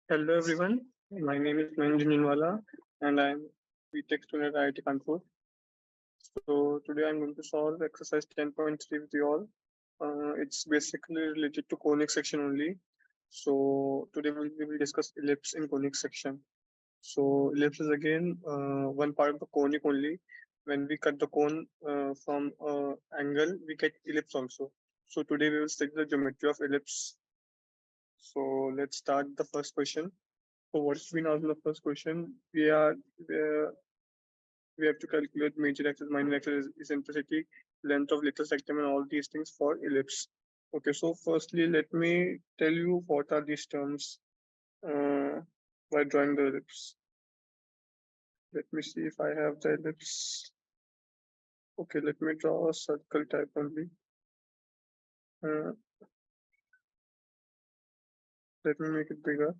Hello everyone, my name is Mayank Jhunjhunwala and I'm BTech student at IIT Kanpur. So today I'm going to solve exercise 10.3 with you all. It's basically related to conic section only. So today we will discuss ellipse in conic section. So ellipse is again one part of the conic only. When we cut the cone from angle, we get ellipse also. So today we will study the geometry of ellipse. So let's start the first question. So what's been asked in the first question? We have to calculate major axis, minor axis, eccentricity, length of little sectum, and all these things for ellipse. Okay, so firstly, let me tell you what are these terms uh, by drawing the ellipse. Let me see if I have the ellipse. Okay, let me draw a circle type only. Uh, Let me make it bigger.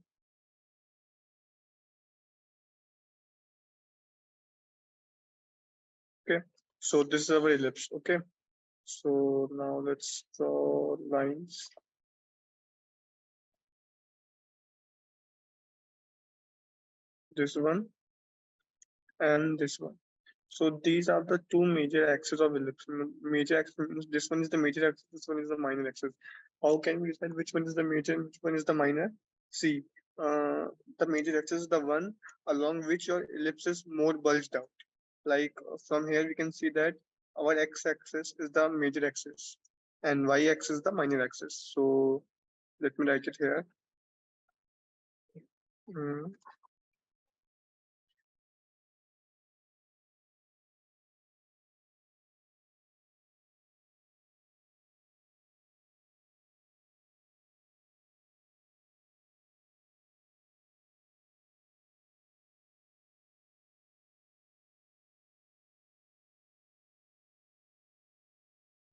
Okay, so this is our ellipse. Okay, so now let's draw lines. This one and this one. So these are the two major axes of ellipse. Major axis means this one is the major axis, this one is the minor axis. How can we decide which one is the major and which one is the minor? See, the major axis is the one along which your ellipse is more bulged out. Like from here we can see that our x-axis is the major axis and y-axis is the minor axis. So let me write it here. Mm,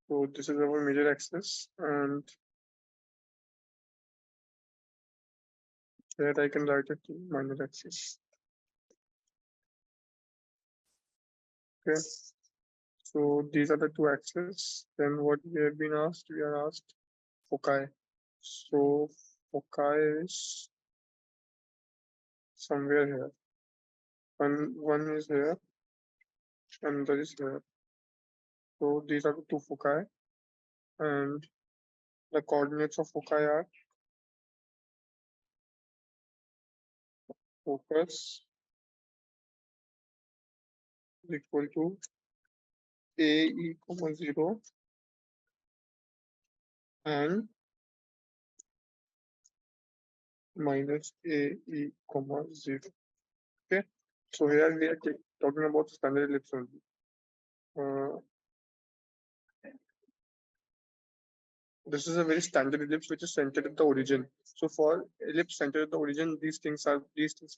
so this is our major axis and here I can write it to minor axis. Okay. So these are the two axes. Then what we have been asked? We are asked foci. So foci is somewhere here. One is here, another is here. So these are the two foci, and the coordinates of foci are focus is equal to AE, 0 and minus AE, 0. Okay. So here we are talking about standard ellipse only. This is a very standard ellipse which is centered at the origin. So for ellipse centered at the origin, these things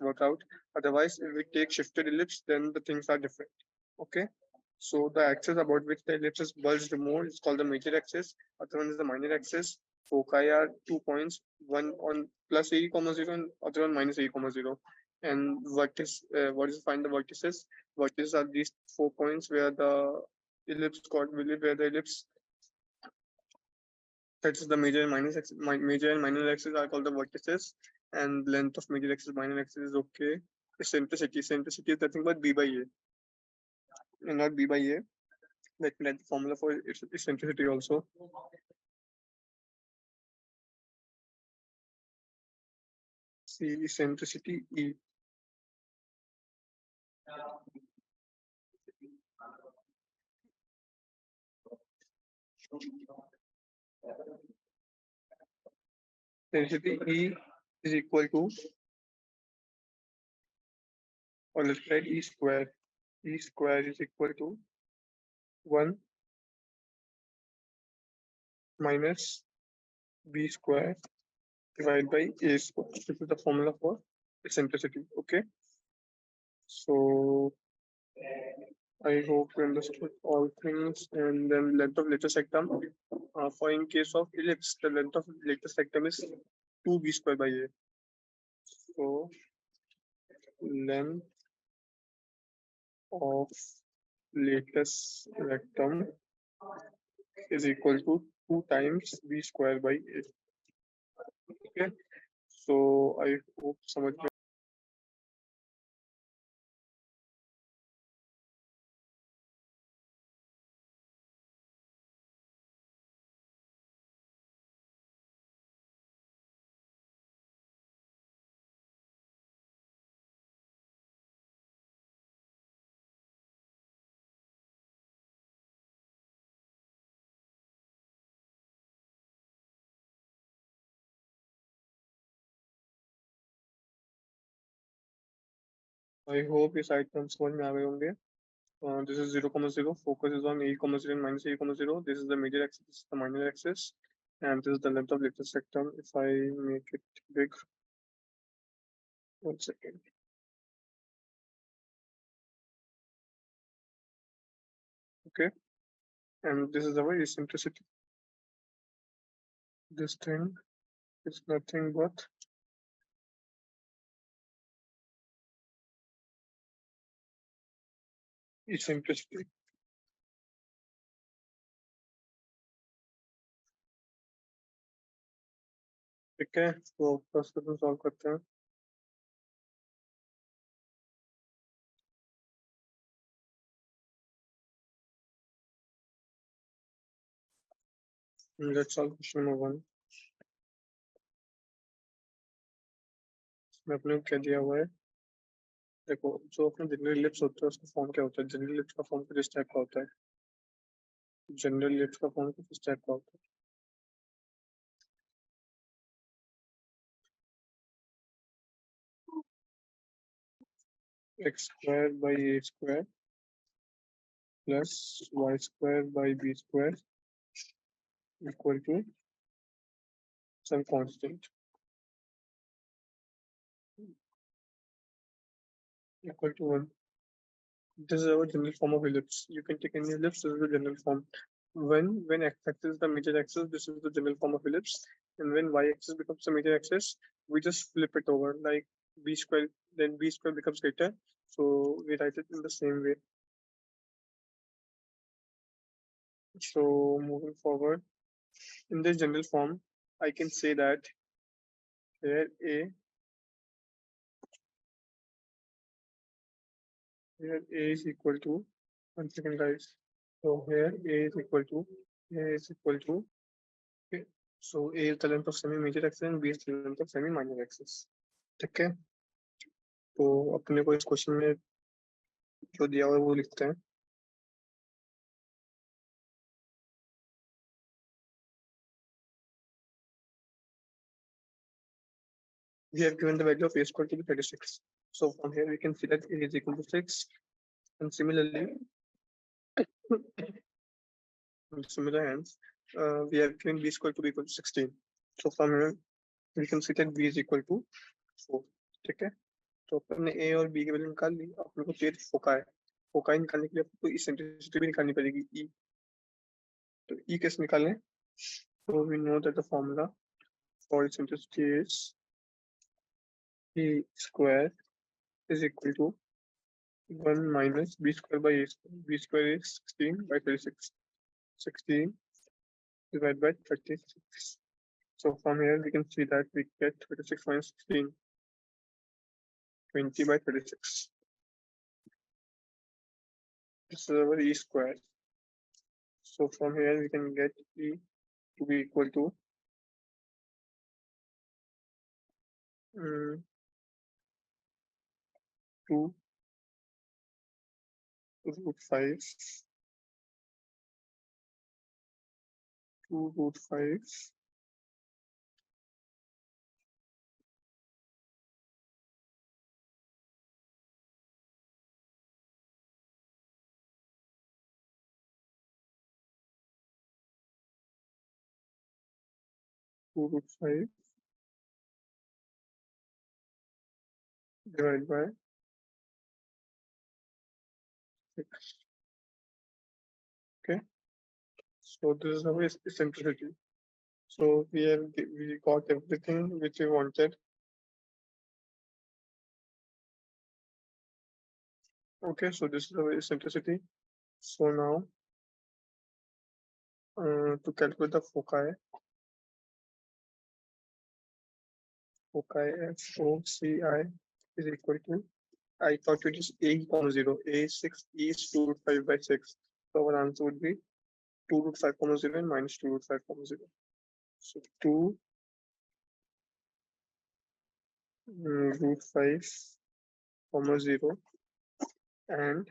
work out. Otherwise, if we take shifted ellipse, then the things are different. Okay. So the axis about which the ellipse is bulged more is called the major axis. Other one is the minor axis. Foci are 2 points, one on plus a, 0 and other one minus a, 0. And what is find the vertices? Vertices are these 4 points where the where the ellipse touches the major and major and minor axis are called the vertices, and length of major axis, minor axis is okay. Eccentricity is nothing but b by a, and not b by a. Let me write the formula for eccentricity also. See, eccentricity E. Eccentricity E is equal to, or let's write E square. E square is equal to 1 minus b square divided by a square. This is the formula for eccentricity. Okay. So I hope you understood all things. And then length of lateral sectum. For in case of ellipse, the length of lateral sectum is 2b square by a. So length of lattice rectum is equal to 2 times b square by a. Okay. So I hope समझ में I hope इस item समझ में आ गए होंगे. This is 0, focus is on A, 0 and minus A, 0. This is the major axis, this is the minor axis, and this is the length of lattice sectum. If I make it big, 1 second. Okay, and this is our eccentricity. This thing is nothing but eccentricity. ठीक है, तो first question solve करते हैं. Let's solve question number 1. इसमें अपने को क्या दिया हुआ है? देखो, जो अपने जनरल इलिप्स होता है उसका फॉर्म क्या होता है? जनरल इलिप्स का फॉर्म किस टाइप का होता है? जनरल इलिप्स का फॉर्म किस टाइप का होता है? x square by a square plus y square by b square equal to some constant equal to 1. This is our general form of ellipse. You can take any ellipse, this is the general form. When x-axis is the major axis, this is the general form of ellipse. And when y-axis becomes the major axis, we just flip it over like b square, then b square becomes greater. So we write it in the same way. So moving forward, in this general form, I can say that here A is equal to, 1 second guys. So here A is equal to, okay. So A is the length of semi-major axis and B is the length of semi-minor axis. ठीक है, तो अपने को इस question में जो दिया हुआ है वो लिखते हैं. We have given the value of A square to be 36. So from here we can see that A is equal to 6, and similarly, in similar hands, we have given B square to be equal to 16. So from here we can see that B is equal to 4. ठीक है, तो अपन ने A और B के value निकाल ली. अपने को चाहिए फोका है. फोका निकालने के लिए आपको इसेंट्रिसिटी भी निकालनी पड़ेगी, E. तो E कैसे निकालें? So we know that the formula for eccentricity is E square is equal to 1 minus B square by A square. B square is 16 by 36. 16 divided by 36. So from here we can see that we get 36 minus 16, 20 by 36. This is our E square. So from here we can get E to be equal to 2 root 5, 2 root 5 2 root 5 divided by 6. Okay, so this is our eccentricity. So we got everything which we wanted. Okay, so this is our eccentricity. So now to calculate the foci, foci FOCI is equal to, I thought it is A comma 0. A 6 is 2 root 5 by 6. So our answer would be 2 root 5 comma 0 and minus 2 root 5 comma 0. So 2 root 5 comma 0 and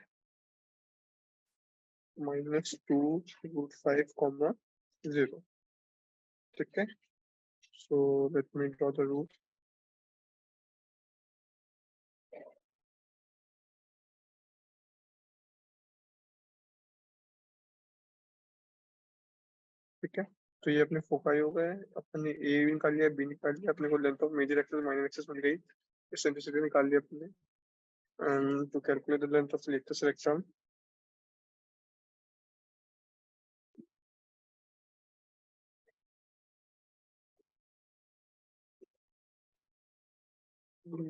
minus 2 root 5 comma 0. Okay. So let me draw the root. ठीक है, तो ये अपने foci हो गए, अपने ए निकाल लिया, बी निकाल लिया, अपने को length of major axis minor axis मिल गई, इसेंट्रिसिटी निकाल लिया अपने. To calculate the length of latest electron,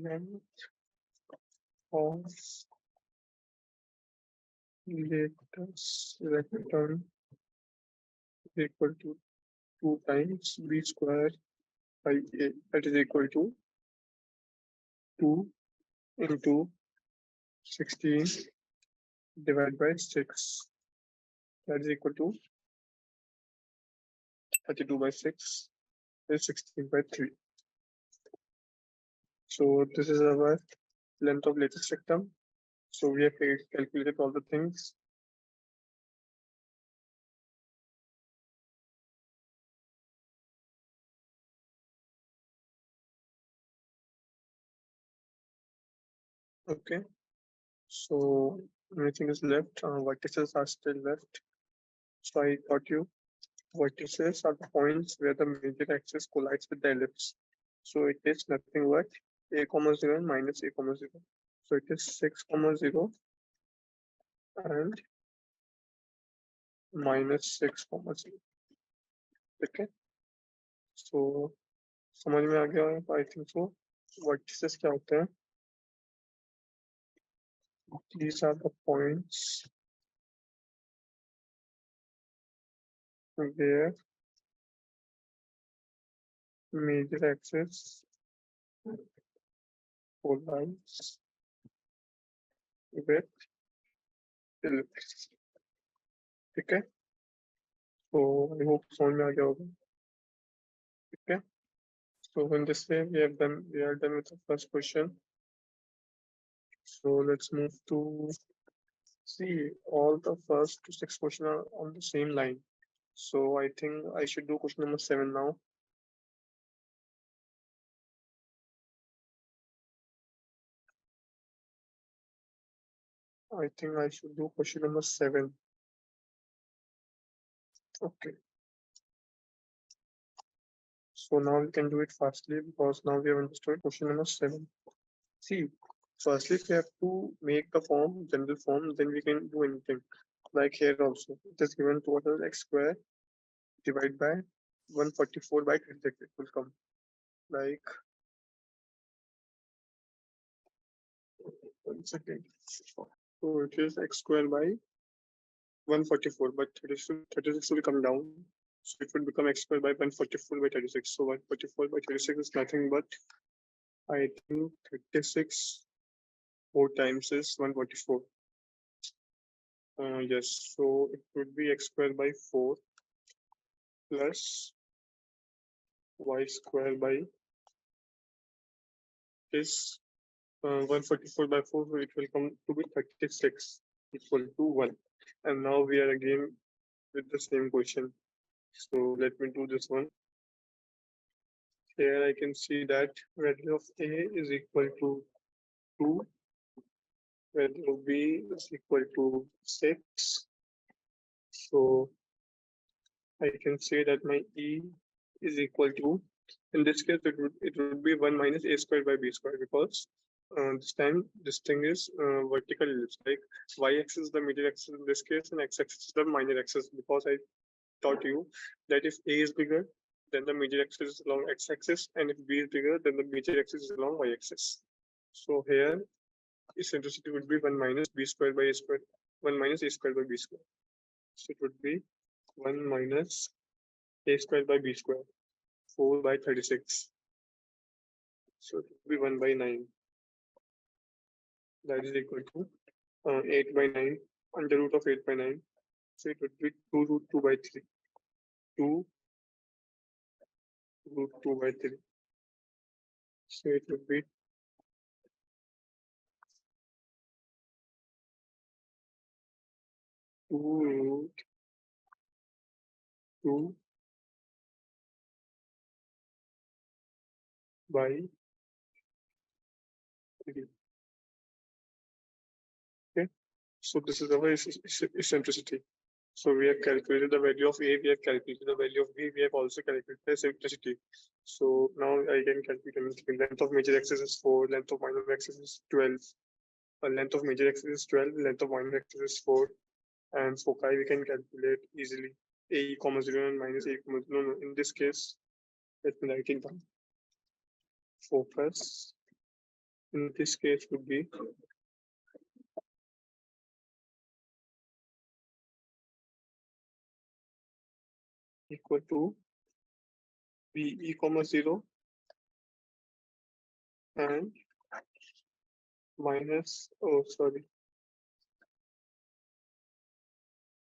length of latest electron is equal to 2 times b square by a, that is equal to 2 into 16 divided by 6, that is equal to 32 by 6 is 16 by 3. So this is our length of latest rectum. So we have calculated all the things. Okay, so everything is left. Vertices are still left. So I taught you vertices are the points where the major axis collides with the ellipse. So it is nothing but a comma 0 and minus a comma 0. So it is 6 comma 0 and minus 6 comma 0. Okay, so समझ में आ गया? I think so. Vertices क्या होते हैं? These are the points where major axis collides with ellipse. ठीक है, so I hope समझ में आ गया होगा. ठीक है, so in this way we are done with the first question. So let's move to see all the first 6 questions are on the same line. So I think I should do question number 7 now. I think I should do question number 7. Okay. So now we can do it fastly because now we have understood question number 7. See, firstly, if we have to make the form, general form, then we can do anything. Like here also, it is given to us as x square divided by 144 by 36. It will come like, 1 second. So it is x square by 144, but 36 will come down. So it will become x square by 144 by 36. So 144 by 36 is nothing but, I think 36 4 times is 144. Yes, so it would be x square by 4 plus y square by this 144 by 4, so it will come to be 36 equal to 1. And now we are again with the same question. So let me do this one. Here I can see that value of A is equal to 2, value of B is equal to 6. So I can say that my E is equal to, in this case it would be 1 minus A square by B square, because this time this thing is vertical ellipse, like y-axis is the major axis in this case and x-axis is the minor axis, because I taught you that if A is bigger, then the major axis is along x-axis, and if B is bigger, then the major axis is along y-axis. So here eccentricity would be 1 minus B square by A square, 1 minus A square by B square. So it would be 1 minus A square by B square, 4 by 36. So it will be 1 by 9. That is equal to 8 by 9, under root of 8 by 9. So it would be 2 root 2 by 3. 2 root 2 by 3. So it would be 2 root 2 by 3. Okay. So this is our eccentricity. So we have calculated the value of A, we have calculated the value of B, we have also calculated the eccentricity. So now I can calculate anything. Length of major axis is 4, length of minor axis is 12. Length of major axis is 12, length of minor axis is 4. And foci we can calculate easily. A comma 0 and minus A comma 0. No, in this case, let me write it down. Focus in this case would be equal to BE comma 0 and minus,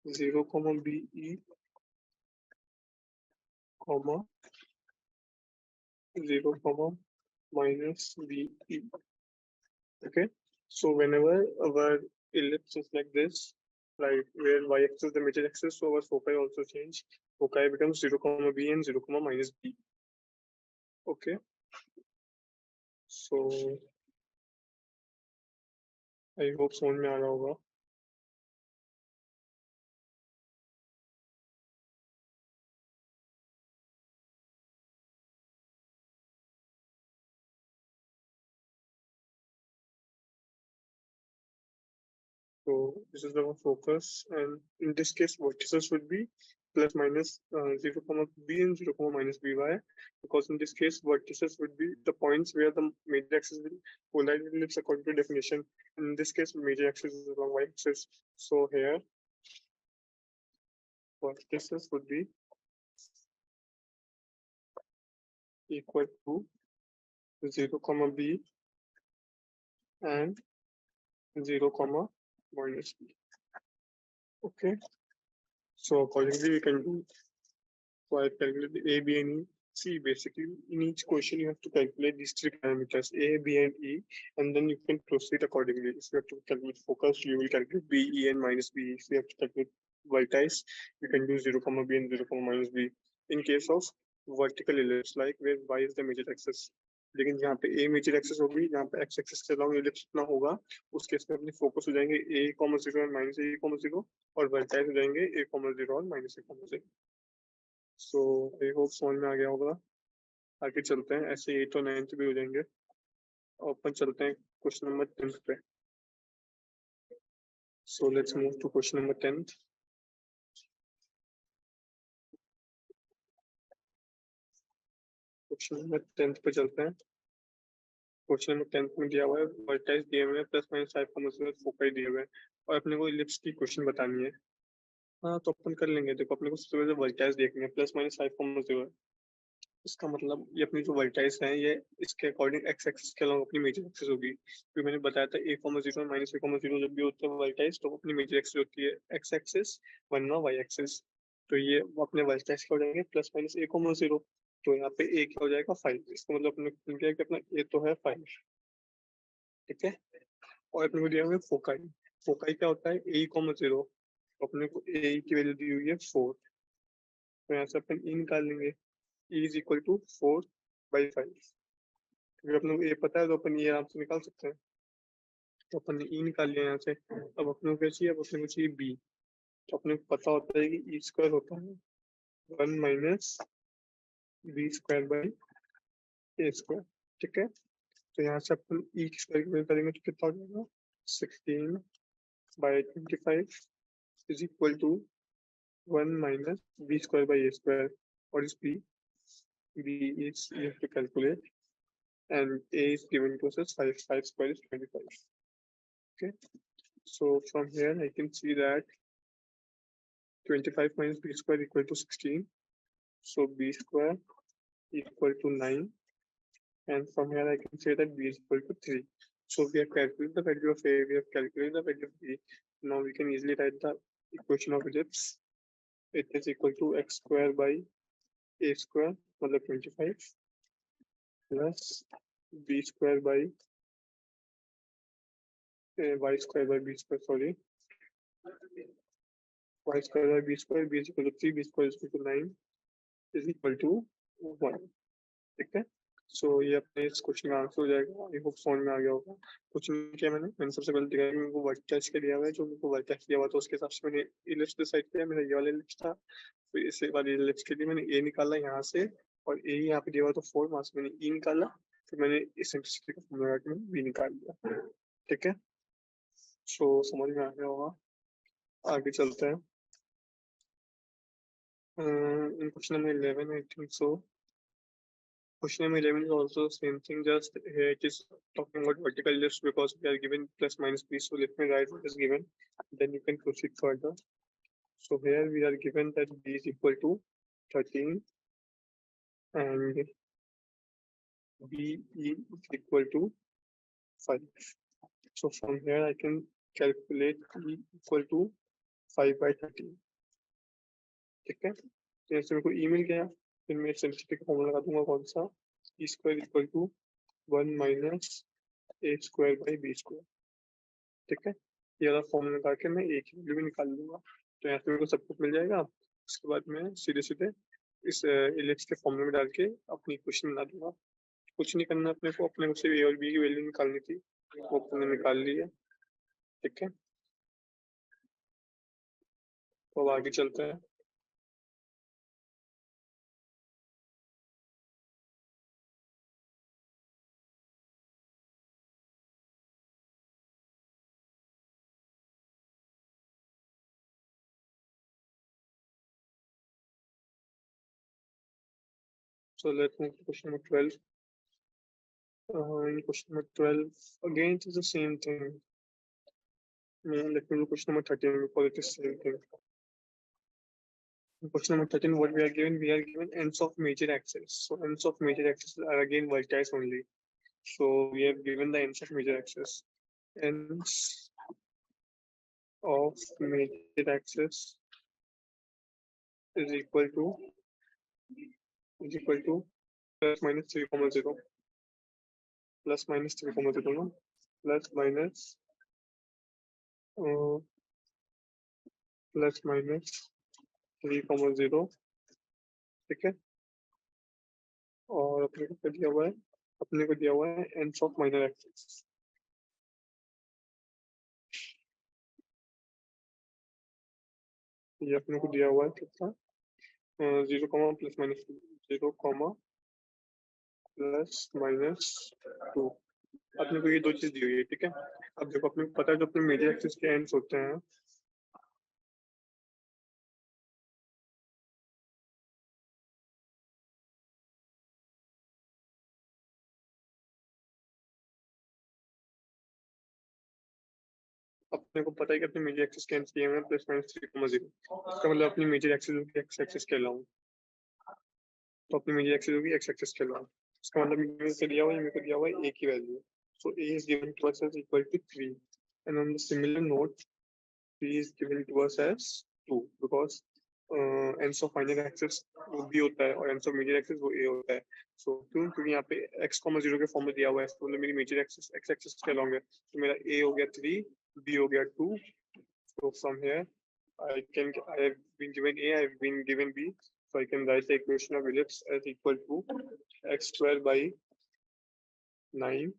0 comma BE comma 0 comma minus BE. Okay, so whenever our ellipse is like this, right, where y-axis is the major axis, so our foci also change. Foci becomes 0 comma B and 0 comma minus B. Okay, so I hope समझ में आ रहा होगा. So this is our focus, and in this case, vertices would be plus minus 0 comma b and 0 comma minus by, because in this case, vertices would be the points where the major axis will collide with ellipse according to definition. In this case, major axis is along y-axis. So here, vertices would be equal to 0 comma b and 0 comma minus b. Okay, so accordingly we can do. So I calculate A, B, and E. See, basically, in each question, you have to calculate these three parameters, A, B, and E, and then you can proceed accordingly. If you have to calculate focus, you will calculate B, E, and minus B. If you have to calculate vertice, you can use 0, comma B and 0, comma minus B. In case of vertical ellipse, like where Y is the major axis. लेकिन यहाँ पे A major access होगी, यहाँ पे X access के along ellipse इतना होगा, उस केस में अपने फोकस हो जाएंगे A, 0 और माइनस A, 0 और वर्टाइस हो जाएंगे A, 0 और minus A, 0. So I hope समझ में आ गया होगा. आगे चलते हैं, ऐसे 8 और 9 भी हो जाएंगे. अपन चलते हैं क्वेश्चन नंबर 10 पे. So let's move to question number 10. Question number 10 पे चलते हैं. क्वेश्चन नंबर 10 में दिया हुआ है वर्टाइस दिए हुए हैं प्लस माइनस 5 फोकाई दिए हुए हैं और अपने को इलिप्स की क्वेश्चन बतानी है. हाँ तो अपन कर लेंगे. देखो अपने को सबसे पहले वर्टाइस देखनी है प्लस माइनस 5 इसका मतलब ये अपनी जो वर्टाइस है ये इसके अकॉर्डिंग एक्स एक्सिस के अलॉन्ग अपनी मेजर एक्सिस होगी. तो मैंने बताया था A, 0 और माइनस A, 0 जब भी होता है वर्टाइस तो अपनी मेजर एक्सिस होती है एक्स एक्सिस वरना वाई एक्सिस. तो ये अपने वर्टाइस क्या हो जाएंगे प्लस माइनस A, 0. तो यहाँ पे A क्या हो जाएगा 5. इसका मतलब अपने क्या है कि अपना A तो है 5. ठीक है, और अपने को दिया हुआ है फोकाई. फोकाई क्या होता है A, 0. तो अपने को A की वैल्यू दी हुई है 4. तो यहाँ से अपन E निकाल लेंगे. E is equal to 4 by 5. अगर अपने को A पता है तो अपन ये आराम से निकाल सकते हैं. तो अपन ने E निकाल लिया यहाँ से. अब अपने को क्या चाहिए, अब अपने को चाहिए B. तो अपने को पता होता है कि E स्क्वायर होता है 1 minus B square by A square. ठीक है, तो यहाँ से अपन E स्क्वायर की वैल्यू करेंगे तो कितना हो जाएगा 16 by 25 is equal to 1 minus B square by A square. What is B? B is you have to calculate, and A is given to us as 5. 5 square is 25. Okay, so from here I can see that 25 minus B square equal to 16. So B square equal to 9. and from here I can say that b is equal to 3. So we have calculated the value of a, we have calculated the value of b. Now we can easily write the equation of ellipse. It is equal to x square by a square, मतलब 25, plus b square by y square by b square, sorry, y square by b square, b is equal to 3, b square is equal to 9, is equal to 1. ठीक है, सो ये अपने इस question का answer हो जाएगा। I hope समझ में आ गया होगा। कुछ नहीं किया मैंने सबसे पहले दिखाया कि मेरे को वर्टेक्स के दिया हुआ है, जो मेरे को वर्टेक्स दिया हुआ था उसके हिसाब से मैंने इलिप्स डिसाइड किया। मेरा ये वाला इलिप्स था, फिर इस वाले इलिप्स के लिए मैंने ए निकाला यहाँ से, और ए यहाँ पे दिया हुआ तो 4, वहां से मैंने ई निकाला, फिर मैंने इसेंट्रिसिटी का फॉर्मूला लगा के मैंने बी निकाल लिया। ठीक है, सो समझ में आ गया होगा। आगे चलते हैं। in question number 11, I think so. Question number 11 is also same thing, just here it is talking about vertical ellipse because we are given plus minus b. So let me write what is given, then you can proceed further. So here we are given that b is equal to 13 and b is equal to 5. So from here I can calculate b equal to 5 by 13. ठीक है, तो ऐसे मेरे को ई मिल गया, फिर मैं sensitive का फॉर्मूला लगा दूंगा कौन सा, e square equal to 1 minus a square by b square. ठीक है, ये वाला फॉर्मूला लगा के मैं ए की वैल्यू भी निकाल लूंगा, तो यहाँ पे मेरे को सब कुछ मिल जाएगा। उसके बाद मैं सीधे सीधे इस इलिप्स के फॉर्मूले में डाल के अपनी इक्वेशन बना दूंगा। कुछ नहीं करना अपने को सिर्फ ए और बी की वैल्यू निकालनी थी, वो अपने निकाल ली है। ठीक है, तो अब आगे चलते हैं। So let's move to question number 12. In question number 12, again it is the same thing. Let me do question number 13 because it is the same thing. In question number 13, what we are given ends of major axis. So ends of major axis are again vertices only. So we have given the ends of major axis. Ends of major axis is equal to plus minus 3,0, plus minus 3,0, no? Plus minus plus minus 3,0। ठीक है, और अपने को दिया हुआ है ends of minor axis। ये अपने को दिया हुआ है कितना, 0, प्लस माइनस 0, प्लस माइनस 2। अपने को ये दो चीज दी हुई है। ठीक है, अब देखो अपने को पता है जो अपने मेजर एक्सिस के एंड्स होते हैं, अपने को पता है कि अपने मेजर एक्सिस के एंड्स दिए हुए हैं प्लस माइनस 3,0। इसका मतलब अपनी मेजर एक्सिस होगी एक्स एक्सिस कहलाऊं, तो अपनी मेजर एक्सिस होगी एक्स एक्सिस कहलाऊं। इसका मतलब मेरे को दिया हुआ है, मेरे को दिया हुआ है ए की value, so a is given to us as equal to 3, and on the similar note p is given to us as 2 because ends of minor axis वो b होता है और ends of major axis वो a होता है। so क्यों, क्योंकि यहाँ पे x, 0 के फॉर्म में दिया हुआ है, तो मेरी मेजर एक्सिस x एक्सिस के अलॉन्ग है, तो मेरा a हो गया 3, b हो गया 2। so from here I have been given a, I have been given b, so I can write the equation of ellipse as equal to x square by 9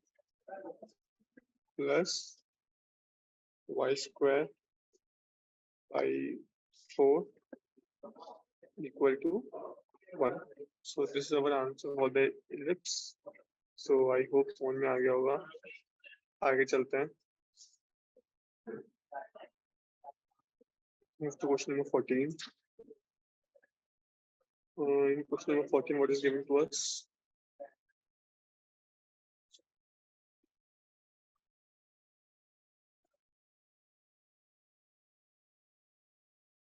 plus y square by 4 equal to 1. So this is our answer for the ellipse. So I hope समझ में आ गया होगा। आगे चलते हैं। Move to question number 14. In question number 14, what is given to us?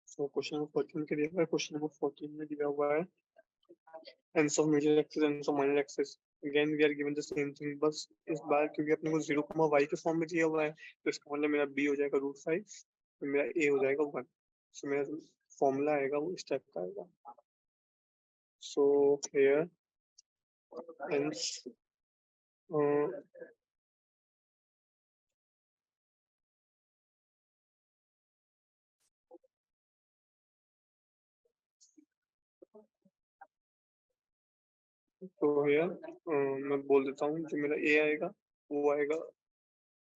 So question number 14 के दिया हुआ है, question number 14 में दिया हुआ है ends of major axis, ends of minor axis। Again we are given the same thing, बस इस बार क्योंकि अपने को 0, y के फॉर्म में दिया हुआ है, तो इसका मतलब मेरा b हो जाएगा √5, तो मेरा a हो जाएगा 1। सो मेरा फॉर्मूला आएगा वो इस टाइप का आएगा। सो हियर hence तो हियर मैं बोल देता हूँ जो मेरा a आएगा वो आएगा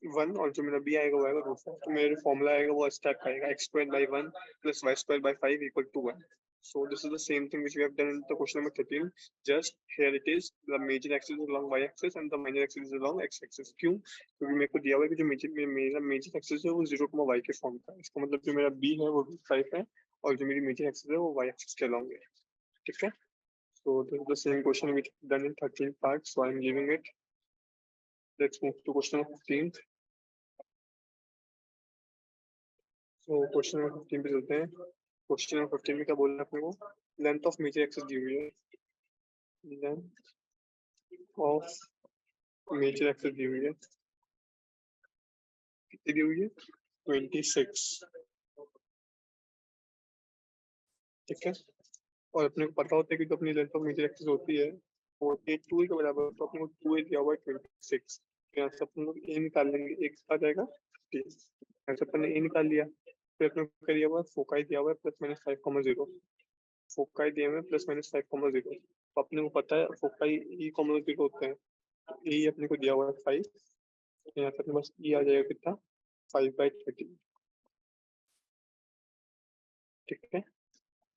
1, और जो मेरा b आएगा वो आएगा √5। तो मेरा फॉर्मूला आएगा वो इस टाइप का आएगा, x² by 1 + y² by 5 = 1। So this is the same thing which we have done in the question number 13. Just here it is, the major axis is along y-axis and the minor axis is along x-axis. क्यों? क्योंकि मेरे को दिया हुआ है कि जो मेरा मेजर एक्सिस है वो 0, y के फॉर्म का है। इसका मतलब जो मेरा b है वो 5 है, और जो मेरी मेजर एक्सिस है वो y-axis के along है। ठीक है? So this is the same question which done in 13 parts. So I am leaving it. Let's move to question number 15. तो क्वेश्चन नंबर 15 पे चलते हैं। क्वेश्चन नंबर 15 में क्या बोलना है अपने को? लेंथ ऑफ मेजर एक्सिस दी हुई है, लेंथ ऑफ मेजर एक्सिस दी हुई है, कितनी दी हुई है? 26। ठीक है, और अपने को पता होता है कि जो अपनी लेंथ ऑफ मेजर एक्सिस होती है वो 2a के बराबर है, तो अपने को 2a दिया हुआ है 26। यहाँ से अपन लोग a निकाल लेंगे, एक आ जाएगा 30। यहाँ से अपन ने a निकाल लिया, फिर अपने को क्या दिया हुआ है? फोकाई दिया हुआ है +-5,0। फोकाई दिए हुए +-5,0। तो अपने को पता है फोकाई e,0 होते हैं, तो e अपने को दिया हुआ है 5। यहाँ पे अपने पास e आ जाएगा कितना? 5/30। ठीक है,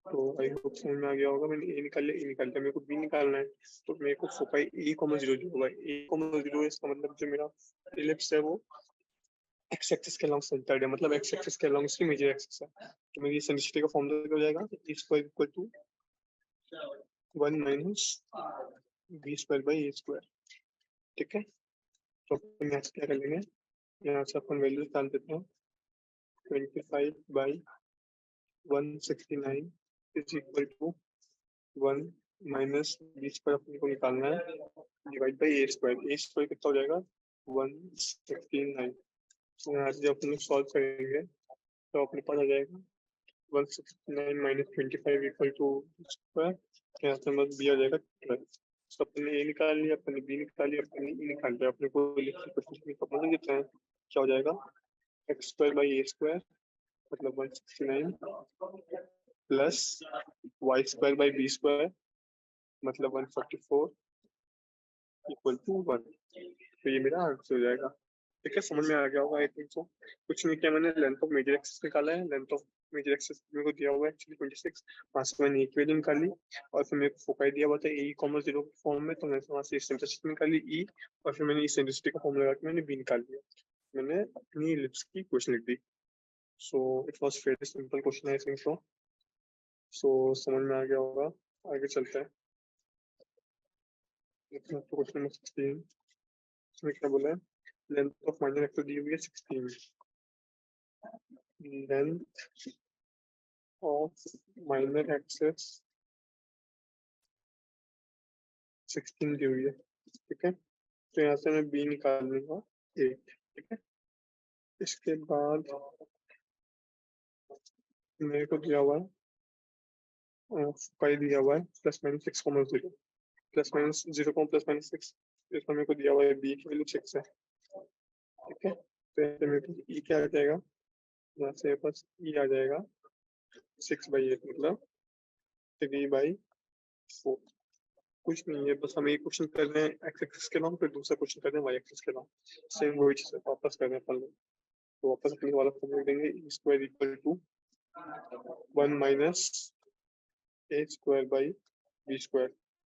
तो आई होप समझ में आ गया होगा। मैंने ए निकाल लिया, e निकाल लिया, मेरे को b निकालना है। तो मेरे को फोकाई e,0 जो होगा, e,0 इसका मतलब जो मेरा इलिप्स है वो एक्स एक्सिस के अलॉन्ग सेंटर्ड है, मतलब एक्स एक्सिस के अलॉन्ग इसकी मेजर एक्सिस है। तो मेरी सेंट्रिसिटी का फॉर्मूला क्या हो जाएगा? e² = 1 - b² ठीक है, तो अपन यहाँ से क्या कर लेंगे? यहाँ से अपन वैल्यू निकाल देते हैं। 25/169 = 1 - b² अपने को निकालना है, डिवाइड बाई a² कितना हो जाएगा? 169। तो यहाँ से जब अपन लोग सॉल्व करेंगे तो अपने पास आ जाएगा 169 - 25 = यहाँ से बस b आ जाएगा 12। तो अपने a निकाल लिया, अपने b निकाल लिया, अपने e निकाल लिया, अपने को मतलब कितना है? क्या हो जाएगा? x² a² मतलब 169 प्लस y² मतलब 144 = 1। तो ये मेरा आंसर हो जाएगा। ठीक है, समझ में आ गया होगा आई थिंक सो। कुछ नहीं किया मैंने, लेंथ ऑफ मेजर एक्सिस निकाला है। लेंथ ऑफ मेजर एक्सिस मेरे को दिया हुआ है एक्चुअली 26, वहां से मैंने एक वैल्यू निकाली, और फिर मेरे को फोकाई दिया हुआ था e,0 फॉर्म में, तो मैंने वहां से सेंट्रिसिटी निकाली e, और फिर मैंने इस सेंट्रिसिटी का फॉर्म लगा के मैंने b निकाल लिया, मैंने अपनी इलिप्स की इक्वेशन लिख दी। So it was very simple question I think so. सो समझ में आ गया होगा, आगे चलते हैं। क्वेश्चन नंबर 16 इसमें क्या बोला है? लेंथ ऑफ माइनर एक्सिस दी हुई है 16, लेंथ ऑफ माइनर एक्सिस 16 दी हुई है। ठीक है, तो यहाँ से मैं b निकाल लूंगा 8। ठीक है, इसके बाद मेरे को दिया हुआ है दिया हुआ है +-6,0 +-0, इसमें मेरे को दिया हुआ है b की वैल्यू 6 है। ठीक है, तो यहाँ से मेरे को e क्या आ जाएगा? यहाँ से पास e आ जाएगा 6/8 मतलब 3/4। कुछ नहीं है, बस हम एक क्वेश्चन कर रहे हैं एक्स एक्सिस के नाम, फिर दूसरा क्वेश्चन कर रहे हैं वाई एक्सिस के नाम, सेम वही चीज वापस कर रहे हैं अपन लोग। तो वापस अपने वाला फॉर्मूला देंगे e² = 1 - a²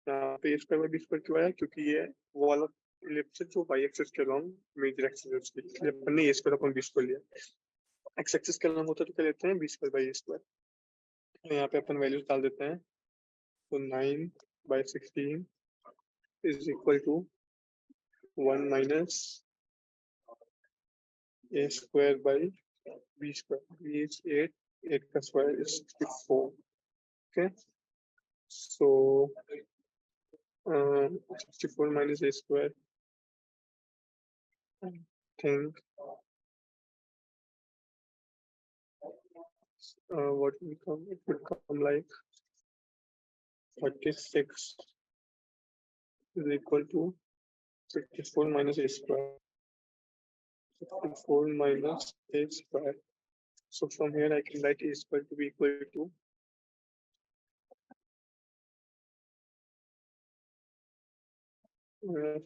यहाँ पे a² क्यों आया? क्योंकि ये वो वाला इलिप्स है जो वाई एक्सिस के अलॉन्ग मेजर एक्सिस है उसकी, इसलिए अपन ने a² लिया। एक्स एक्सिस के अलॉन्ग होता है तो क्या लेते हैं? b²/a²। यहाँ पे अपन वैल्यूज डाल देते हैं, तो 9/16 = 1 - a² b², b is 8, 8 का square is 64. Okay, so 64 minus a square. I think what will come? It would come like 36 is equal to 64 minus a square. 64 minus a square. So from here I can write a square to be equal to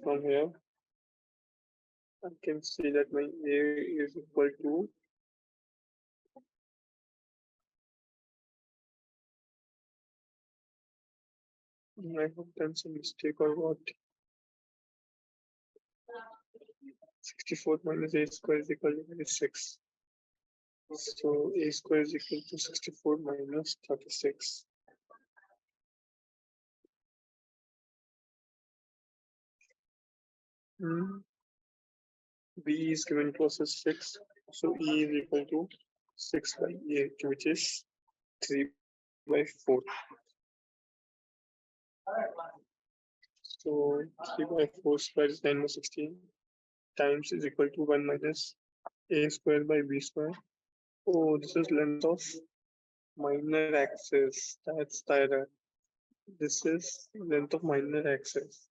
from here I can see that my a is equal to I have done some mistake or what. 64 minus a square is equal to 36. So a square is equal to 64 minus 36. B is given to us as 6. So E is equal to 6 by 8, which is 3 by 4. So 3 by 4 square is 9 by 16 times is equal to 1 minus a square by b square. Oh, this is length of minor axis. That's the error. This is length of minor axis.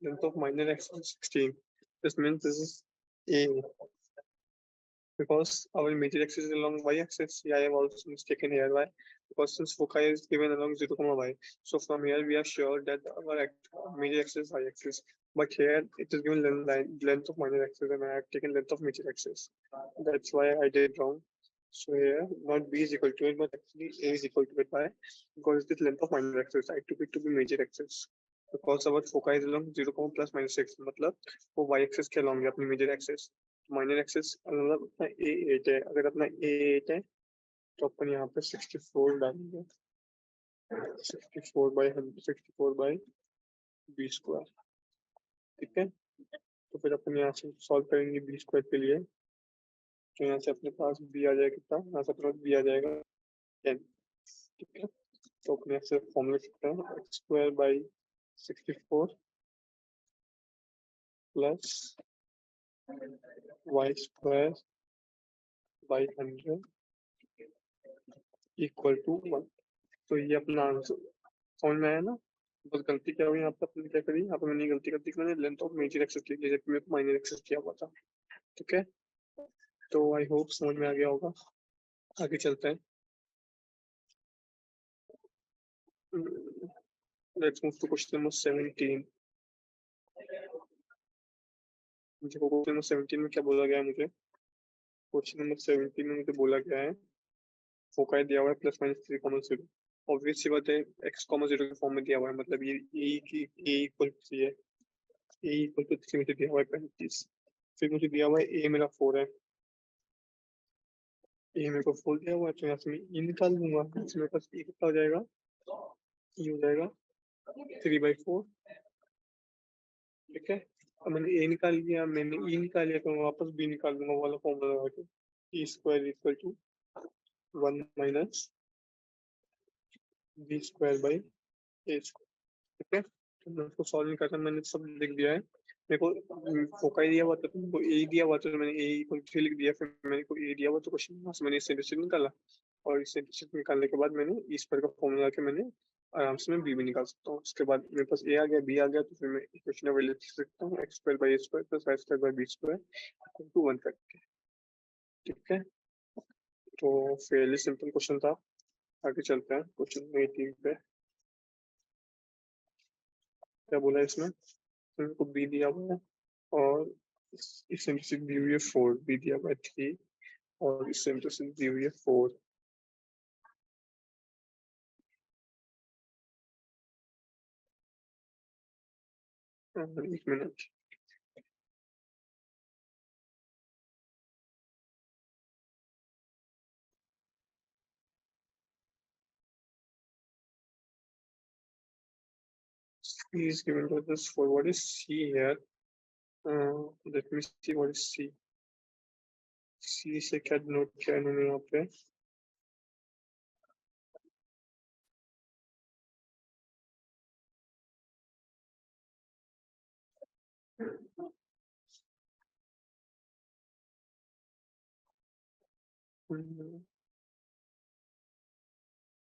Length of minor axis is 16. This means this is A. Because our major axis is along y-axis. Yeah, I have also mistaken here. Why? Because since foci is given along 0, y. So from here we are sure that our major axis is y-axis. But here it is given length of minor axis, and I have taken length of major axis. That's why I did wrong. So here not b is equal to it, but actually a is equal to it. Why? Because it is length of minor axis. I took it to be major axis. Because our foci is along 0, plus minus 6. मतलब वो y-axis के along है अपनी major axis. Minor access मतलब अपना A8 है, अगर अपना A8 है तो अपन यहाँ पे 64 डालेंगे, 64 बाई बी स्क्वायर. ठीक है, तो फिर अपन यहाँ से सॉल्व करेंगे बी स्क्वायर के लिए. तो यहाँ से अपने पास बी आ जाएगा कितना, यहाँ से अपने पास बी आ जाएगा 10. ठीक है, तो अपने यहाँ से फॉर्मूला सकते हैं x square by 64 plus y square by 100 equal to 1. तो ये अपना आंसर समझ में आया ना. बस गलती क्या हुई यहाँ पे, अपने क्या करी यहाँ पे, मैंने गलती कर दी कि मैंने लेंथ ऑफ मेजर एक्सेस लिख लिया जबकि मेरे को माइनर एक्सेस किया हुआ था. ठीक है, तो आई होप समझ में आ गया होगा. आगे चलते हैं. Let's move to question number 17. देखो क्वेश्चन नंबर 17 में क्या बोला गया है मुझे. क्वेश्चन नंबर 17 में मुझे बोला गया है फोकाई दिया हुआ है प्लस माइनस 3,0. ऑब्वियस सी बात है x, 0 के फॉर्म में दिया हुआ है, मतलब ये a की a इक्वल 3 है, a इक्वल टू 3 मुझे दिया हुआ है 35. फिर मुझे दिया हुआ है a मेरा 4 है, a मेरे को 4 दिया हुआ है, तो यहाँ से मैं e निकाल दूंगा. इसमें मेरे पास e कितना हो जाएगा, e हो जाएगा 3/4. ठीक है, अब मैंने a निकाल लिया, मैंने e निकाल लिया, तो मैं वापस b निकाल दूंगा वाला फॉर्मूला लगा के. e square equal to 1 minus b square by a square. ठीक है, तो मैं उसको सॉल्व नहीं करता, मैंने सब लिख दिया है. मेरे को फोकाई दिया हुआ था, तो मेरे को ए दिया हुआ था, तो मैंने ए इक्वल 3 लिख दिया. फिर मेरे को ए दिया हुआ तो क्वेश्चन में मैंने इससे इंटरसेप्ट निकाला, और इससे इंटरसेप्ट निकालने के बाद मैंने इस पर का फॉर्मूला के मैंने आराम से मैं बी भी निकाल सकता हूँ. उसके बाद मेरे पास ए आ गया, बी आ गया, तो फिर मैं इक्वेशन अवेलेबल लिख सकता हूँ x square by a square plus y square by b square equal to 1 करके. ठीक है, तो फेयरली सिंपल क्वेश्चन था. आगे चलते हैं क्वेश्चन 18 पे. क्या बोला है इसमें, को बी दिया हुआ है और इस इंटरसेप्ट दी हुई है 4, बी दिया हुआ है 3 और इस इंटरसेप्ट दी हुई है 4. एक minute, C is given to this 4. What is C here? Let me see what is C. C से क्या डिनोट किया इन्होंने यहाँ पे.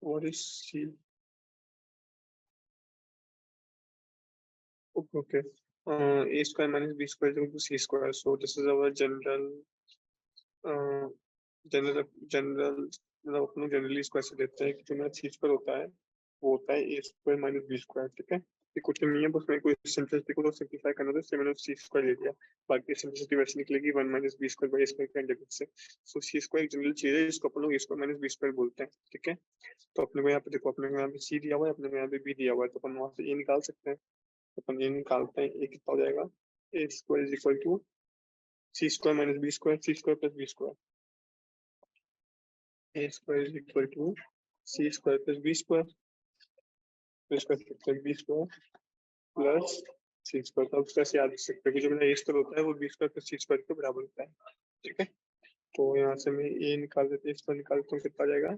What is C? Okay. A square minus B square is equal to C square. So this is our uh, general मतलब अपन लोग generally इसको ऐसे देते हैं कि जो मेरा सी स्क्वायर होता है वो होता है ए स्क्वायर माइनस बी स्क्वायर. ठीक है, ये कुछ नहीं है, बस मेरे को सिंपलिसिटी को सिंपलीफाई करना था, इसलिए मैंने सी स्क्वायर ले लिया. बाकी सिंपलिसिटी वैसे निकलेगी 1 minus b square by square के अंडर से. सो सी स्क्वायर एक जनरल चीज है जिसको अपन लोग a square minus b square बोलते हैं. ठीक है, तो अपने को यहाँ पे देखो, अपने को यहाँ पे सी दिया हुआ है, अपने को यहाँ पे बी दिया हुआ है, तो अपन वहां से ए निकाल सकते हैं. अपन ये निकालते हैं, ए कितना हो जाएगा, a square is equal to c square minus b square, c square plus b square. A square is equal to c square plus b square, plus b square plus c square. तो उसका से याद रख सकते हैं कि जो मेरा ए स्क्वायर होता है वो B square plus c square के बराबर होता है. ठीक है, तो यहाँ से मैं ए निकाल देते हैं, इसको निकालते हैं, कितना आ जाएगा,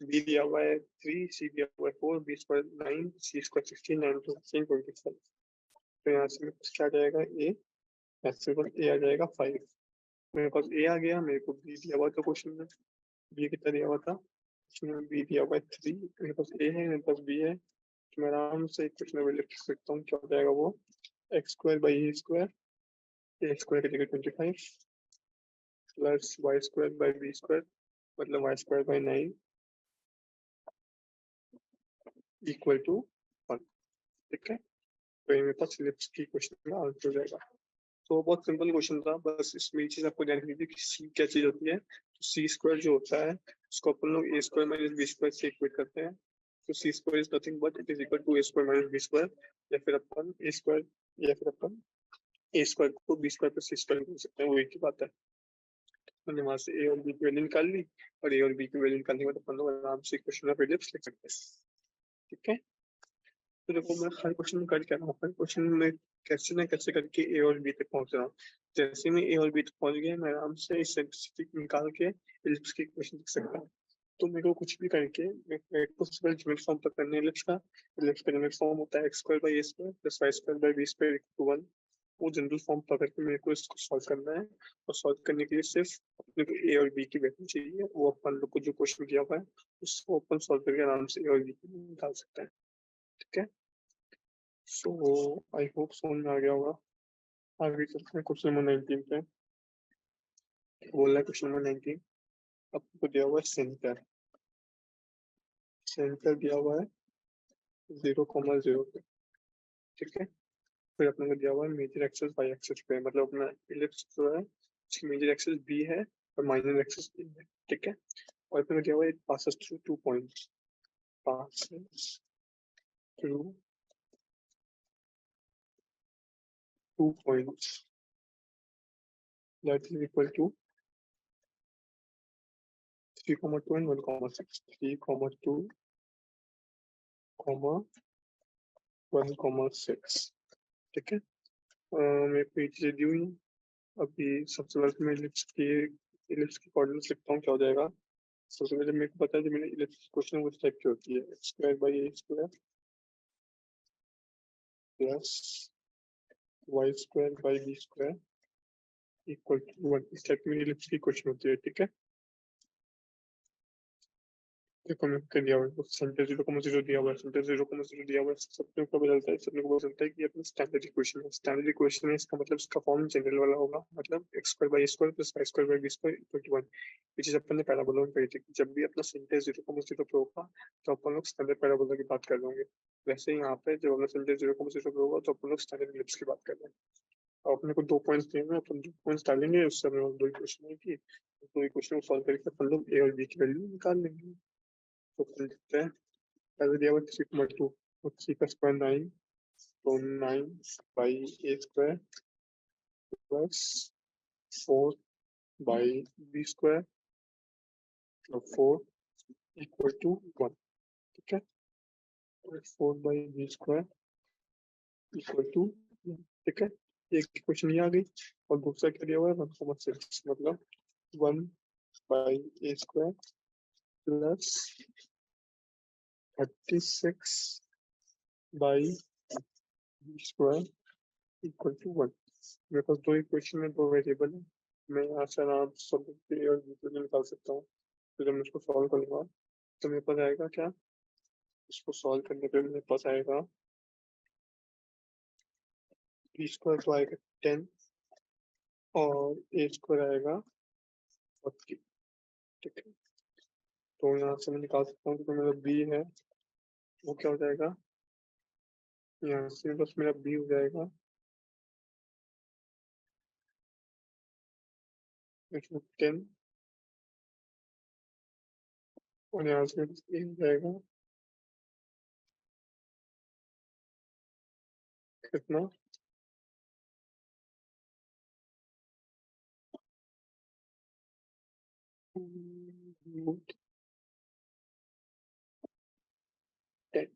बी दिया हुआ है 3, सी दिया हुआ है 4, b square 9, c square 16, 9 to 16 25. तो यहाँ से क्या आ जाएगा, ए ऐसे ए आ जाएगा 5. मेरे पास ए आ गया, मेरे को बी दिया हुआ था क्वेश्चन में, बी कितना दिया हुआ था क्वेश्चन में, बी दिया हुआ है 3, मेरे पास ए है, मेरे पास बी है, तो मैं आराम से एक क्वेश्चन में लिख सकता हूँ. क्या हो जाएगा वो, x square by a square, a square की जगह 25 plus y square by b square मतलब y square by 9 equal to 1. ठीक है, तो ये मेरे पास एलिप्स की क्वेश्चन का आंसर हो जाएगा. तो बहुत सिंपल क्वेश्चन था, बस इसमें चीज आपको ध्यान रखनी थी कि सी क्या चीज होती है. तो सी स्क्वायर जो होता है उसको अपन लोग a square minus b square से इक्वेट करते हैं. तो c square is nothing but it is equal to a square minus b square, या फिर अपन ए स्क्वायर, या फिर अपन ए स्क्वायर को b square plus c square बोल सकते हैं, वो एक ही बात है. मैंने वहां से ए और बी की वैल्यू निकाल ली, और ए और बी की वैल्यू निकालने के बाद अपन लोग आराम से क्वेश्चन ऑफ एलिप्स लिख सकते हैं. ठीक है, तो देखो मैं हर क्वेश्चन में कर क्या रहा हूँ, हर क्वेश्चन में कैसे ना कैसे करके ए और बी तक पहुंच रहा हूँ. जैसे मैं ए और बी तक पहुंच गया, मैं आराम से इस स्टेटिस्टिक निकाल के एलिप्स की इक्वेशन लिख सकता हूँ. तो मेरे को कुछ भी करके मेरे को सिर्फ जनरल फॉर्म तक करने एलिप्स का. एलिप्स का जनरल फॉर्म होता है x square by a square plus y square by b square equal to 1. वो जनरल फॉर्म पकड़ के मेरे को इसको सॉल्व करना है, और सॉल्व करने के लिए सिर्फ अपने को ए और बी की वैल्यू चाहिए. वो अपन लोग को जो क्वेश्चन दिया हुआ है उसको अपन सॉल्व करके आराम से ए और बी की निकाल सकते हैं. ठीक है, सो आई होप समझ में आ गया होगा. आगे चलते हैं क्वेश्चन नंबर 19 पे. बोल रहा है क्वेश्चन नंबर 19, आपको दिया हुआ है सेंटर. सेंटर दिया हुआ है 0,0 पे. ठीक है, फिर अपने को दिया हुआ है मेजर एक्सेस बाई एक्सेस पे, मतलब अपना इलिप्स जो है उसकी मेजर एक्सेस बी है और माइनर एक्सेस ए है. ठीक है, और अपने को दिया हुआ है passes through 2 points, passes through 2 points that is equal to 3,2 and 1,6. 3,2, 1,6. ठीक है, मेरे को ये चीजें दी हुई. अभी सबसे पहले मैं इलिप्स की कोऑर्डिनेट्स लिखता हूँ, क्या हो जाएगा. सबसे पहले मेरे को पता है जो मैंने इलिप्स क्वेश्चन वो टाइप की होती है, x square by a square plus y square by b square equal to 1. इस टाइप की इलिप्स की क्वेश्चन होती है. ठीक है, देखो मैं कर दिया हुआ है, सेंटर 0,0 दिया हुआ है, सेंटर 0,0 दिया हुआ है. सबने को बदलता है, सबने को बदलता है कि अपना स्टैंडर्ड इक्वेशन है. स्टैंडर्ड इक्वेशन है, इसका मतलब इसका फॉर्म जनरल वाला होगा, मतलब x square by a square plus y square by b square equal to 1. ये चीज अपन ने पैराबोला में कही थी कि जब भी अपना सेंटर 0,0 पे होगा तो अपन लोग स्टैंडर्ड पैराबोला की बात कर लेंगे. वैसे यहाँ पे जब अपना सेंटर 0,0 पे होगा तो अपन लोग स्टैंडर्ड इलिप्स की बात कर लेंगे. और अपने को 2 पॉइंट्स दिए हैं, अपन 2 पॉइंट्स डालेंगे, उससे अपने को 2 इक्वेशन आएगी. 2 इक्वेशन को सॉल्व करके अपन लोग ए और बी की वैल्यू निकाल लेंगे. तो कर सकते हैं, पहले दिया हुआ 3,2, तो 3 का स्क्वायर 9, तो 9 by a square plus 4 by b square, तो 4 इक्वल टू 1. ठीक है, 4 by b square equal to. ठीक है, एक इक्वेशन ये आ गई, और दूसरा क्या दिया हुआ है 1,6, मतलब 1 by a square plus 36 by b square equal to 1. मेरे पास 2 इक्वेशन में 2 वेरिएबल है, मैं यहाँ से आराम से सब ए और बी को निकाल सकता हूँ। तो जब मैं इसको सॉल्व करूंगा तो मेरे पास आएगा क्या, इसको सॉल्व करने पे मेरे पास आएगा बी स्क्वायर तो आएगा 10 और ए स्क्वायर आएगा 40। ठीक है, तो यहाँ से मैं निकाल सकता हूँ कि मेरा बी है वो क्या हो जाएगा, यहाँ से बस मेरा बी हो जाएगा 10 और यहाँ से ए हो जाएगा कितना, रूट 10।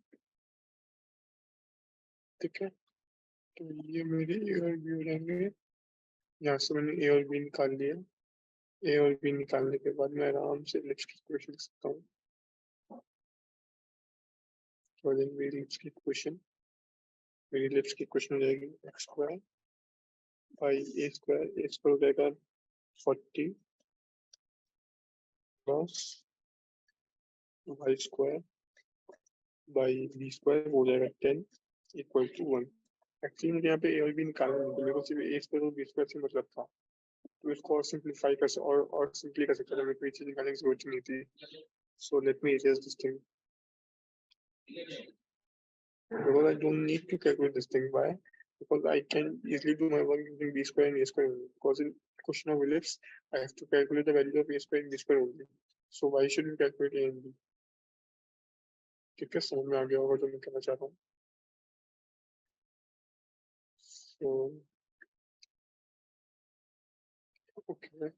ठीक है, तो ये मेरे ए और बी हो जाएंगे। यहाँ से मैंने ए और बी निकाल लिया। ए और बी निकालने के बाद मैं आराम से लिप्स की इक्वेशन लिख सकता हूँ। तो then मेरी लिप्स की इक्वेशन हो जाएगी x square by a square हो जाएगा 40 plus y square by b square हो जाएगा 10 इक्वल टू 1। एक्चुअली मुझे यहाँ पे ए और बी निकालना है, तो मेरे को सिर्फ ए स्क्वायर और बी स्क्वायर से मतलब था, तो इसको और सिंप्लीफाई कर और सिंपली कर सकता था, मेरे को ये चीज निकालने की जरूरत नहीं थी। सो let me erase this thing because I don't need to calculate this thing. Why? Because I can easily do my work using b square and a square only. Because in question of ellipse, I have to calculate the value of a square and b square only. So why should we calculate a and b? ठीक है, समझ में आ गया होगा जो मैं कहना चाह रहा हूँ। So okay.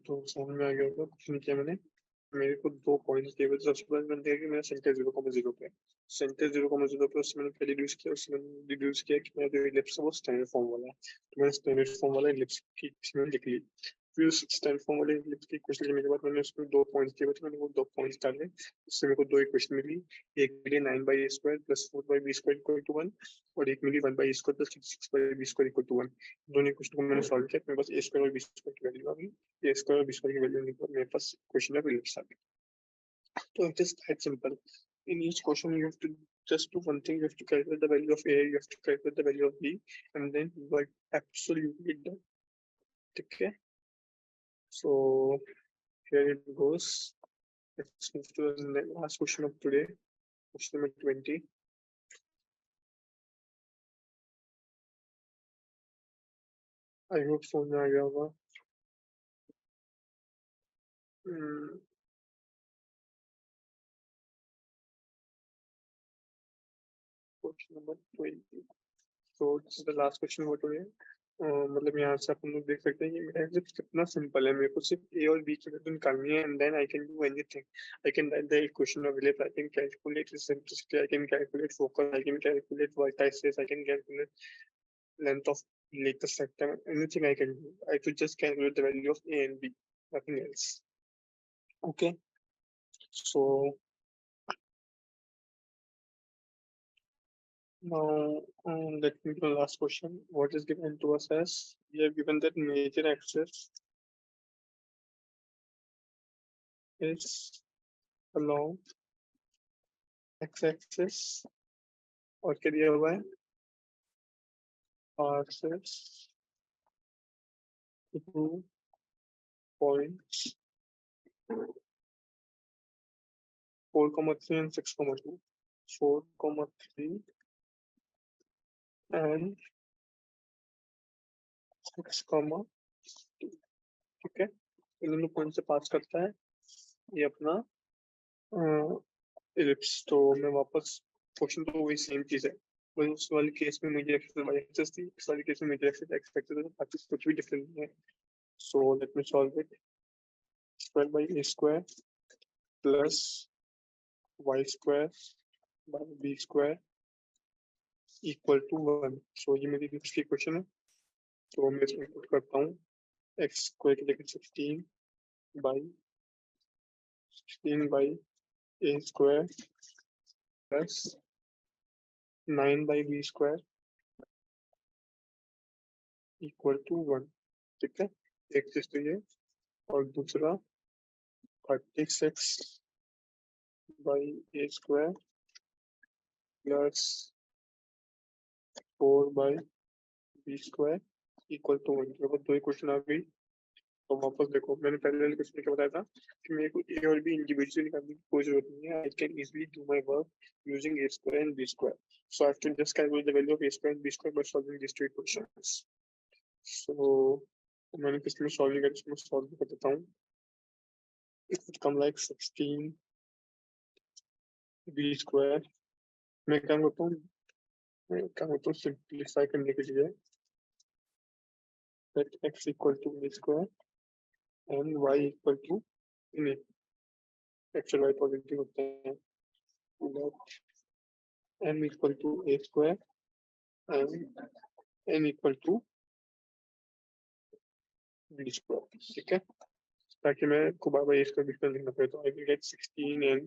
तो समझ में आ गया होगा, कुछ नहीं किया मैंने। मेरे को 2 पॉइंट्स दिए हुए, सबसे पहले मैंने देखा कि मेरा सेंटर 0,0 पे, सेंटर 0,0 पे, उससे मैंने क्या डिड्यूस किया, उससे मैंने डिड्यूस किया कि मेरा जो इलिप्स है वो स्टैंडर्ड फॉर्म वाला है, तो मैंने स्टैंडर्ड फॉर्म वाला इलिप्स की इक्वेशन लिख ली। फिर उस स्टैंडर्ड फॉर्म वाले इलिप्स की इक्वेशन लिखने के बाद मैंने उसमें 2 पॉइंट्स दिए हुए थे, मैंने वो 2 पॉइंट्स डाले, उससे मेरे को 2 इक्वेशन मिली। एक मिली 9/a² plus 4/b² equal to 1 और एक मिली 1/a² plus 6/b² equal to 1। दोनों इक्वेशन को मैंने सॉल्व किया, मेरे पास a² और b² की वैल्यू आ गई। a² और b² की वैल्यू निकल मेरे पास इक्वेशन ऑफ इलिप्स आ गई। So it is that simple. In each question, you have to just do one thing. You have to calculate the value of A, you have to calculate the value of B, and then you are absolutely done. Okay. So here it goes. Let's move to the last question of today. Question number 20. I hope so. Now you have question number 20. So this is the last question for today. मतलब यहाँ से अपन लोग देख सकते हैं कि मेरा exit कितना सिंपल है। मेरे को सिर्फ ए और बी की वैल्यू निकालनी है and then I can do anything. I can write the equation of ellipse, I can calculate eccentricity, I can calculate focus, I can calculate vertices, I can calculate length of like the sector, anything I can do. I could just calculate the value of A and B, nothing else. Okay, so now let me do the last question. What is given to us as we have given that major axis is along x-axis और क्या दिया हुआ है r-axis 2 points 4,3 and 6,2, 4,3 and 6,2। ठीक है, इन दोनों point से पास करता है ये अपना इलिप्स। तो मैं वापस क्वेश्चन तो वही सेम चीज है, वही उस वाले केस में मेजर एक्सिस वाई एक्सिस थी, इस वाले केस में मेजर एक्सिस एक्स एक्सिस है, बाकी कुछ भी डिफरेंस नहीं है। So let me solve it. Square by a square plus y square by b square equal to 1। So ये मेरी दूसरी क्वेश्चन है, तो मैं इसमें पुट करता हूँ एक्स स्क्वायर की जगह 16 by a square plus 9 by b square equal to 1। ठीक है, एक चीज तो ये, और दूसरा 36 by a square plus 4 by b square equal to 1। तो दो ही क्वेश्चन आ गई। तो वापस देखो, मैंने पहले वाले क्वेश्चन में क्या बताया था कि मेरे को ए और बी इंडिविजुअली निकालने की कोई जरूरत नहीं है। I can easily do my work using a square and b square. So I have to just calculate the value of a square and b square by solving this two equations. सो मैंने किसमें solve किया, इसमें solve कर देता हूँ। It would come like 16 b square. मैं क्या करता हूँ सिंप्लीफाई करने के लिए that x equal to a square and y equal to x और y पॉजिटिव होते हैं, that m equal to a square and n equal to b square। ठीक है, ताकि मैं को बार बार a square b square लिखना पड़े। तो I will get 16n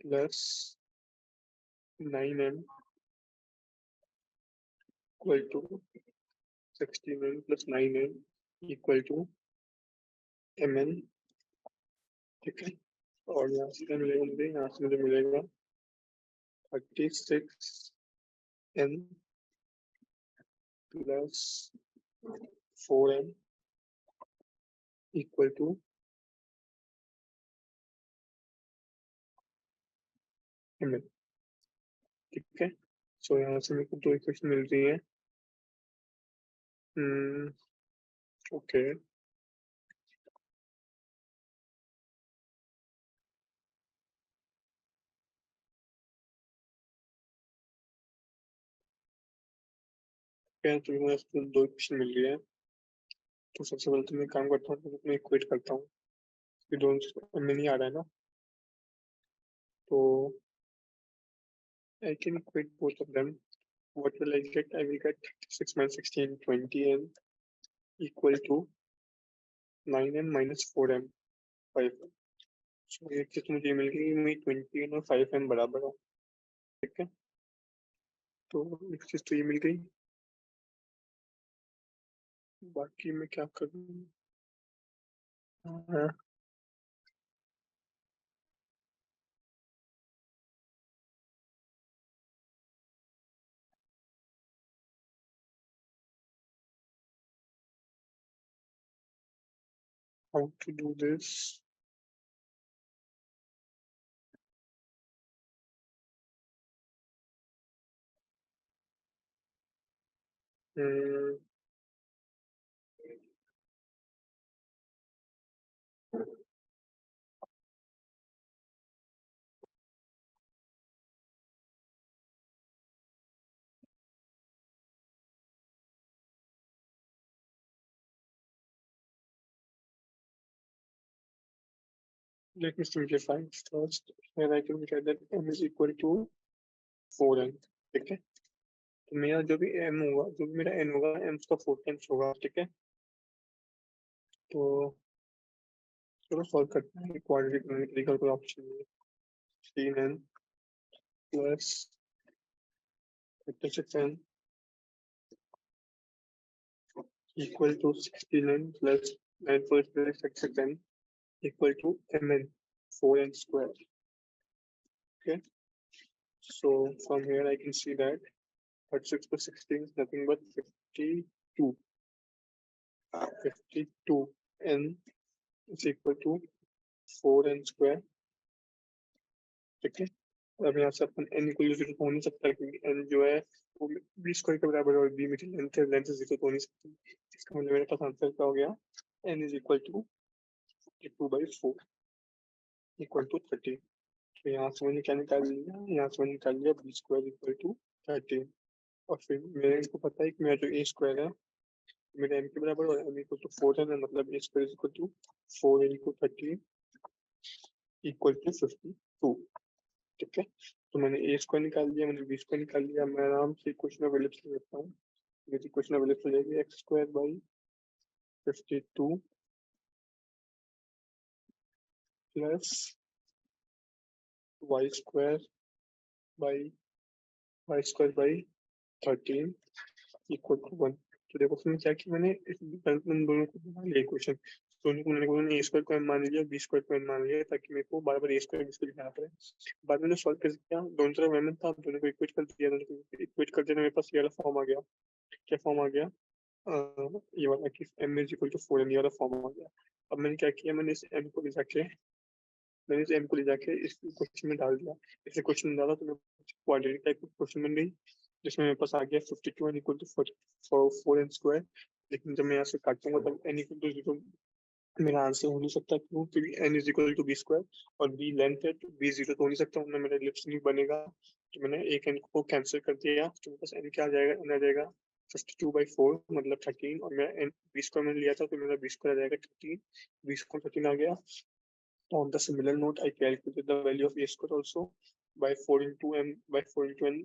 plus 9n equal to 16n plus 9n equal to mn। ठीक है, और यहाँ से मिलेगा मुझे, यहाँ से मुझे मिलेगा 36n plus 4n equal to mn। ठीक है, सो यहाँ से मेरे को दो इक्वेशन मिल रही है। ओके, तो मेरे को दो इक्वेशन मिल रही है। तो सबसे पहले तो मैं काम करता हूँ, मैं इक्वेट करता हूँ, दोनों में नहीं आ रहा है ना, तो I can equate both of them. What will I get? I will get 36 minus 16, 20n equal to 9n minus 4m 5m। So एक चीज मुझे मिल गई, मेरी 20n और 5m बराबर है। ठीक है, तो एक चीज तो ये मिल गई। बाकी मैं क्या करूँ, how to do this? Hmm. Let me simplify first. Here I can write that m is equal to 4n। ठीक है, तो मेरा जो भी m होगा, जो भी मेरा n होगा, m उसका 4 टाइम्स होगा। ठीक है, तो चलो सॉल्व करते हैं। क्वाड्रेटिक न्यूमेरिकल कोई ऑप्शन नहीं है। 3n plus 36n equal to 16n plus 9 plus 36n equal to mn 4n square। Okay, so from here I can see that 36 plus 16 is nothing but 52। 52n is equal to 4n square। ठीक है, अब यहाँ से अपन n equal to 0 हो नहीं सकता, क्योंकि n जो है वो b स्क्वायर के बराबर है और b में लेंथ है, लेंथ 0 हो नहीं सकती। इसका मतलब मेरे पास आंसर क्या हो गया, n is equal to 52/4 equal to 30। तो यहाँ से मैंने क्या निकाल लिया, यहाँ से मैंने निकाल लिया b स्क्वायर इक्वल टू 30। और फिर मेरे को पता है कि मेरा जो a स्क्वायर है मेरे m के बराबर और m इक्वल टू 4 है, मतलब a square equal to 4 into 30 equal to 52। ठीक है, तो मैंने ए स्क्वायर निकाल लिया, मैंने बी स्क्वायर निकाल लिया, मैं आराम से इक्वेशन ऑफ एलिप्स ले लेता हूँ। इक्वेशन ऑफ एलिप्स हो जाएगी x square by 52 plus y square by 13 equal to 1। तो देखो उसमें क्या किया मैंने, इन दोनों को बना लिया इक्वेशन, दोनों को मैंने ए स्क्वायर को m मान लिया, बी स्क्वायर को m मान लिया, ताकि मेरे को बार बार ए स्क्वायर बी स्क्वायर लिखना पड़े। बाद में सॉल्व कर किया, दोनों तरफ m था, दोनों को इक्वेट कर दिया, दोनों को इक्वेट कर दिया, मेरे पास ये वाला फॉर्म आ गया। क्या फॉर्म आ गया? ये वाला कि m is equal to 4n, ये वाला फॉर्म आ गया। अब मैंने क्या किया, मैंने इस m को ले जाके इस क्वेश्चन में डाल दिया। इसे क्वेश्चन में डाला तो मेरे क्वाड्रेटिक टाइप क्वेश्चन बन गई, जिसमें मेरे पास आ गया 52 n equal to 4n square. लेकिन जब मैं यहाँ से काटूंगा तब n इक्वल टू 0 मेरा आंसर हो नहीं सकता, क्यों? क्योंकि n is equal to b square और b लेंथ है, तो b 0 तो हो नहीं सकता, वरना मेरा एलिप्स नहीं बनेगा। तो मैंने एक n को कैंसिल कर दिया, तो मेरे पास n क्या आ जाएगा? n आ जाएगा 52/4 मतलब 13, और मैं n बी स्क्वायर मैंने लिया था तो मेरा बी स्क्वायर आ जाएगा 13, बी स्क्वायर 13 आ गया। On the similar note, I calculated the value of a square also by 4 into m by 4 into n.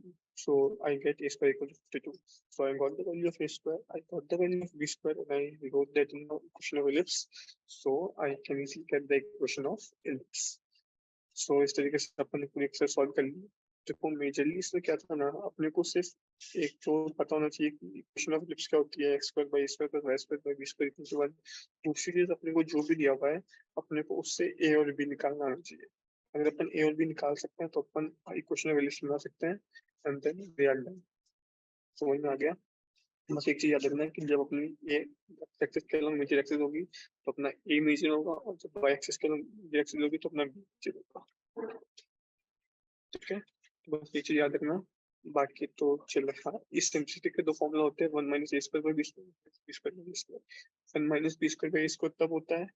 So I get a square equal to 52. So I got the value of a square. I got the value of b square, and I wrote that in the equation of ellipse. So I can easily get the equation of ellipse. So इस तरीके से अपन ने पूरी exercise solve कर ली। देखो majorly इसमें क्या था ना, अपने को सिर्फ एक तो पता होना चाहिए कि इक्वेशन ऑफ एलिप्स क्या होती है, x square by square plus y square by b square equal to 1। दूसरी चीज अपने को जो भी दिया हुआ है, अपने को उससे ए और बी निकालना आना चाहिए। अगर अपन ए और बी निकाल सकते हैं तो अपन इक्वेशन ऑफ एलिप्स बना सकते हैं, and then we are done. समझ में आ गया? बस एक चीज याद रखना है कि जब अपनी ये एक्सिस के अलग मेजर एक्सिस होगी तो अपना ए मेजर होगा, और जब वाई एक्सिस के अलग मेजर एक्सिस होगी तो अपना बी मेजर होगा। ठीक है, तो बस ये चीज याद रखना। बाकी तो चल रहा है, इस सिंप्लिसिटी के दो फॉर्मूला होते हैं, 1 minus a square by b square, b square by square. 1 minus b square by square तब होता है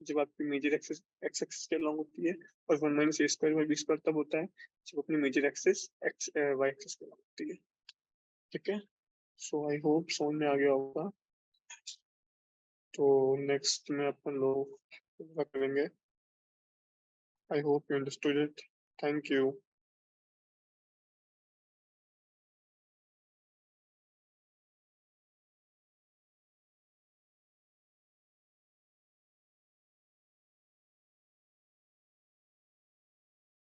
जब आपकी मेजर एक्सिस एक्स एक्सिस के अलॉन्ग होती है, और 1 minus a square by b square तब होता है जब अपनी major axis x y axis के अलॉन्ग होती है। ठीक है, सो आई होप समझ में आ गया होगा। तो नेक्स्ट में अपन लोग करेंगे। I hope you understood it. Thank you.